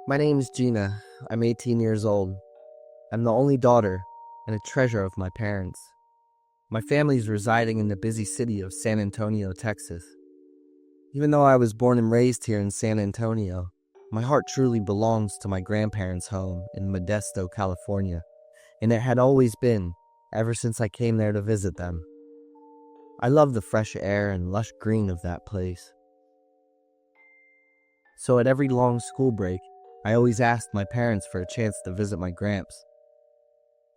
My name's Gina. I'm 18 years old. I'm the only daughter and a treasure of my parents. My family's residing in the busy city of San Antonio, Texas. Even though I was born and raised here in San Antonio, my heart truly belongs to my grandparents' home in Modesto, California, and it had always been ever since I came there to visit them. I love the fresh air and lush green of that place. So at every long school break, I always asked my parents for a chance to visit my gramps.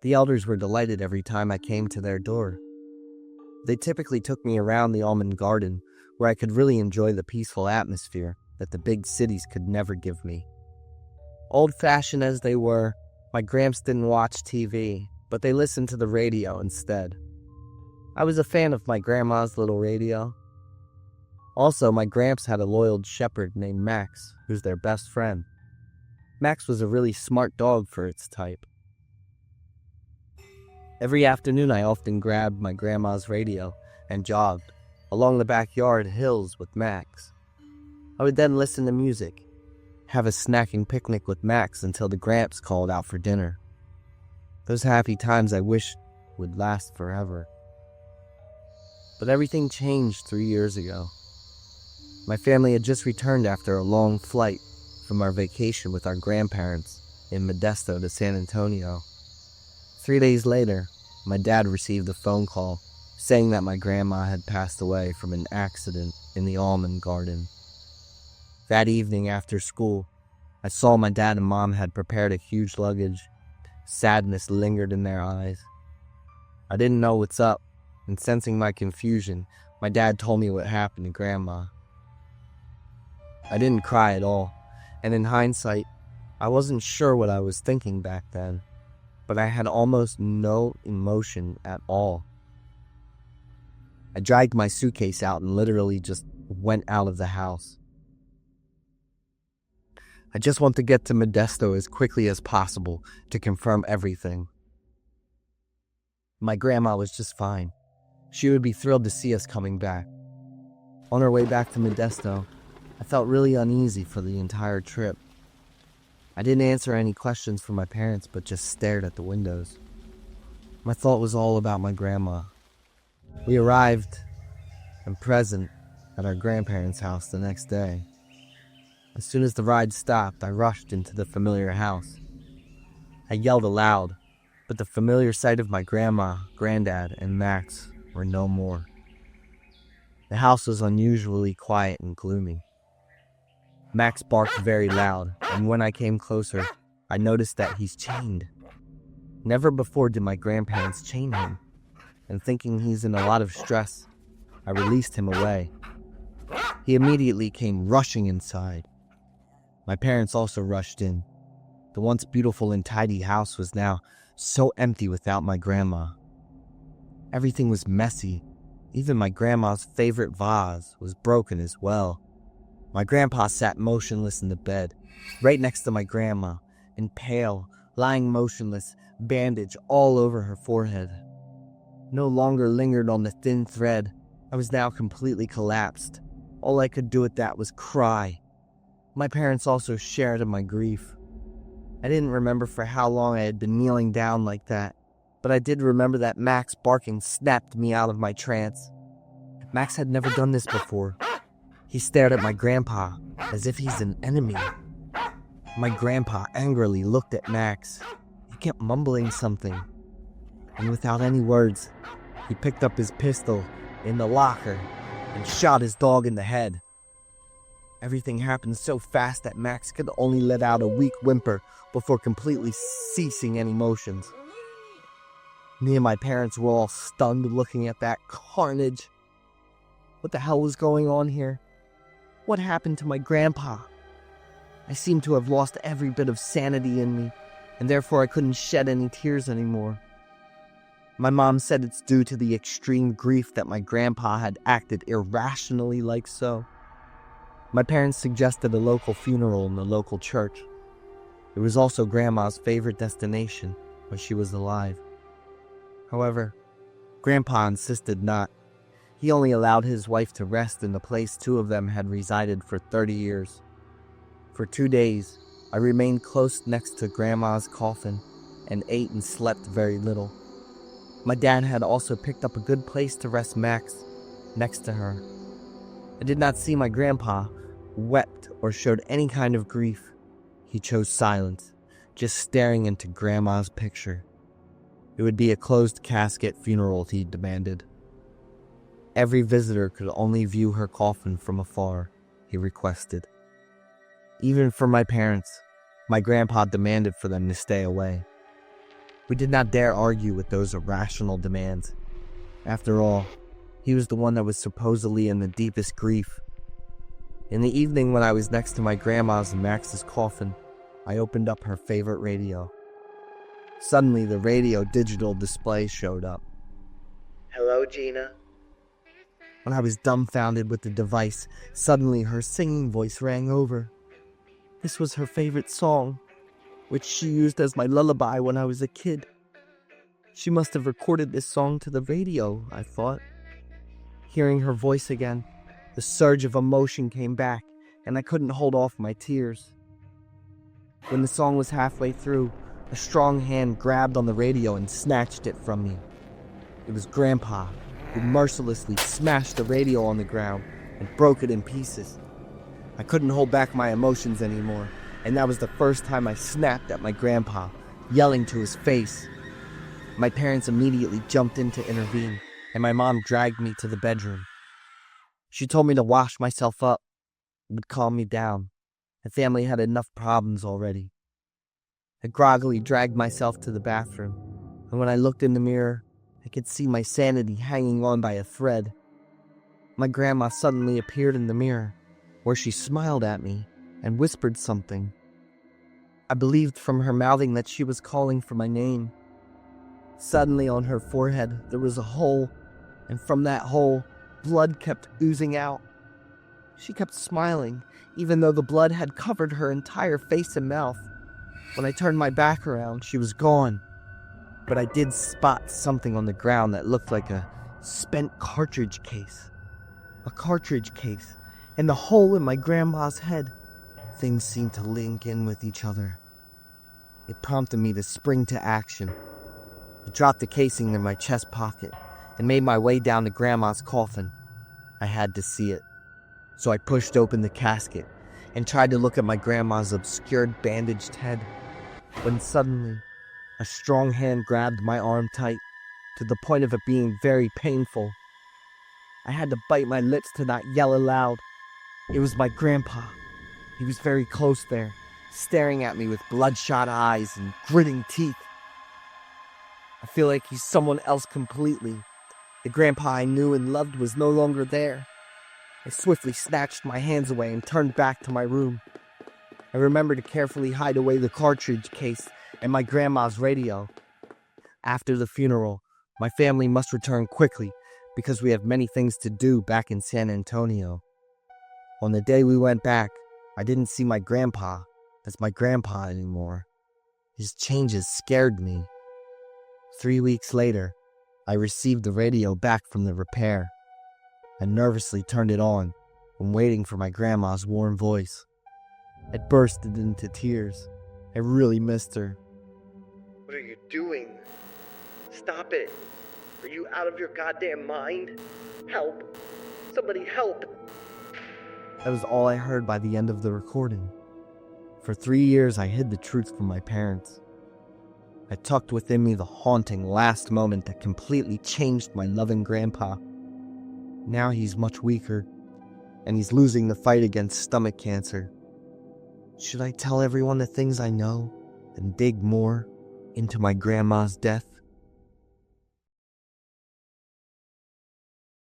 The elders were delighted every time I came to their door. They typically took me around the almond garden, where I could really enjoy the peaceful atmosphere that the big cities could never give me. Old-fashioned as they were, my gramps didn't watch TV, but they listened to the radio instead. I was a fan of my grandma's little radio. Also, my gramps had a loyal shepherd named Max, who's their best friend. Max was a really smart dog for its type. Every afternoon I often grabbed my grandma's radio and jogged along the backyard hills with Max. I would then listen to music, have a snacking picnic with Max until the gramps called out for dinner. Those happy times I wished would last forever. But everything changed 3 years ago. My family had just returned after a long flight from our vacation with our grandparents in Modesto to San Antonio. 3 days later, my dad received a phone call saying that my grandma had passed away from an accident in the almond garden. That evening after school, I saw my dad and mom had prepared a huge luggage. Sadness lingered in their eyes. I didn't know what's up, and sensing my confusion, my dad told me what happened to Grandma. I didn't cry at all, and in hindsight, I wasn't sure what I was thinking back then, but I had almost no emotion at all. I dragged my suitcase out and literally just went out of the house. I just want to get to Modesto as quickly as possible to confirm everything. My grandma was just fine. She would be thrilled to see us coming back. On our way back to Modesto, I felt really uneasy for the entire trip. I didn't answer any questions from my parents, but just stared at the windows. My thought was all about my grandma. We arrived and present at our grandparents' house the next day. As soon as the ride stopped, I rushed into the familiar house. I yelled aloud, but the familiar sight of my grandma, granddad, and Max were no more. The house was unusually quiet and gloomy. Max barked very loud, and when I came closer, I noticed that he's chained. Never before did my grandparents chain him, and thinking he's in a lot of stress, I released him away. He immediately came rushing inside. My parents also rushed in. The once beautiful and tidy house was now so empty without my grandma. Everything was messy. Even my grandma's favorite vase was broken as well. My grandpa sat motionless in the bed, right next to my grandma, and pale, lying motionless, bandage all over her forehead. No longer lingered on the thin thread. I was now completely collapsed. All I could do at that was cry. My parents also shared in my grief. I didn't remember for how long I had been kneeling down like that, but I did remember that Max barking snapped me out of my trance. Max had never done this before. He stared at my grandpa as if he's an enemy. My grandpa angrily looked at Max. He kept mumbling something, and without any words, he picked up his pistol in the locker and shot his dog in the head. Everything happened so fast that Max could only let out a weak whimper before completely ceasing any motions. Me and my parents were all stunned looking at that carnage. What the hell was going on here? What happened to my grandpa? I seemed to have lost every bit of sanity in me, and therefore I couldn't shed any tears anymore. My mom said it's due to the extreme grief that my grandpa had acted irrationally like so. My parents suggested a local funeral in the local church. It was also Grandma's favorite destination when she was alive. However, Grandpa insisted not. He only allowed his wife to rest in the place two of them had resided for 30 years. For 2 days, I remained close next to Grandma's coffin and ate and slept very little. My dad had also picked up a good place to rest Max next to her. I did not see my grandpa wept or showed any kind of grief. He chose silence, just staring into Grandma's picture. It would be a closed casket funeral, he demanded. Every visitor could only view her coffin from afar, he requested. Even for my parents, my grandpa demanded for them to stay away. We did not dare argue with those irrational demands. After all, he was the one that was supposedly in the deepest grief. In the evening when I was next to my grandma's and Max's coffin, I opened up her favorite radio. Suddenly, the radio digital display showed up. "Hello, Gina." When I was dumbfounded with the device, suddenly her singing voice rang over. This was her favorite song, which she used as my lullaby when I was a kid. She must have recorded this song to the radio, I thought. Hearing her voice again, the surge of emotion came back, and I couldn't hold off my tears. When the song was halfway through, a strong hand grabbed on the radio and snatched it from me. It was Grandpa, who mercilessly smashed the radio on the ground and broke it in pieces. I couldn't hold back my emotions anymore, and that was the first time I snapped at my grandpa, yelling to his face. My parents immediately jumped in to intervene, and my mom dragged me to the bedroom. She told me to wash myself up. It would calm me down. The family had enough problems already. I groggily dragged myself to the bathroom, and when I looked in the mirror, I could see my sanity hanging on by a thread. My grandma suddenly appeared in the mirror, where she smiled at me and whispered something. I believed from her mouthing that she was calling for my name. Suddenly on her forehead there was a hole, and from that hole, blood kept oozing out. She kept smiling, even though the blood had covered her entire face and mouth. When I turned my back around, she was gone. But I did spot something on the ground that looked like a spent cartridge case. A cartridge case, and the hole in my grandma's head. Things seemed to link in with each other. It prompted me to spring to action. I dropped the casing in my chest pocket and made my way down to Grandma's coffin. I had to see it. So I pushed open the casket and tried to look at my grandma's obscured bandaged head, when suddenly a strong hand grabbed my arm tight, to the point of it being very painful. I had to bite my lips to not yell aloud. It was my grandpa. He was very close there, staring at me with bloodshot eyes and gritting teeth. I feel like he's someone else completely. The grandpa I knew and loved was no longer there. I swiftly snatched my hands away and turned back to my room. I remember to carefully hide away the cartridge case and my grandma's radio. After the funeral, my family must return quickly because we have many things to do back in San Antonio. On the day we went back, I didn't see my grandpa as my grandpa anymore. His changes scared me. 3 weeks later, I received the radio back from the repair. I nervously turned it on and waiting for my grandma's warm voice. I bursted into tears. I really missed her. "What are you doing? Stop it. Are you out of your goddamn mind? Help. Somebody help." That was all I heard by the end of the recording. For 3 years, I hid the truth from my parents. I tucked within me the haunting last moment that completely changed my loving grandpa. Now he's much weaker, and he's losing the fight against stomach cancer. Should I tell everyone the things I know and dig more into my grandma's death?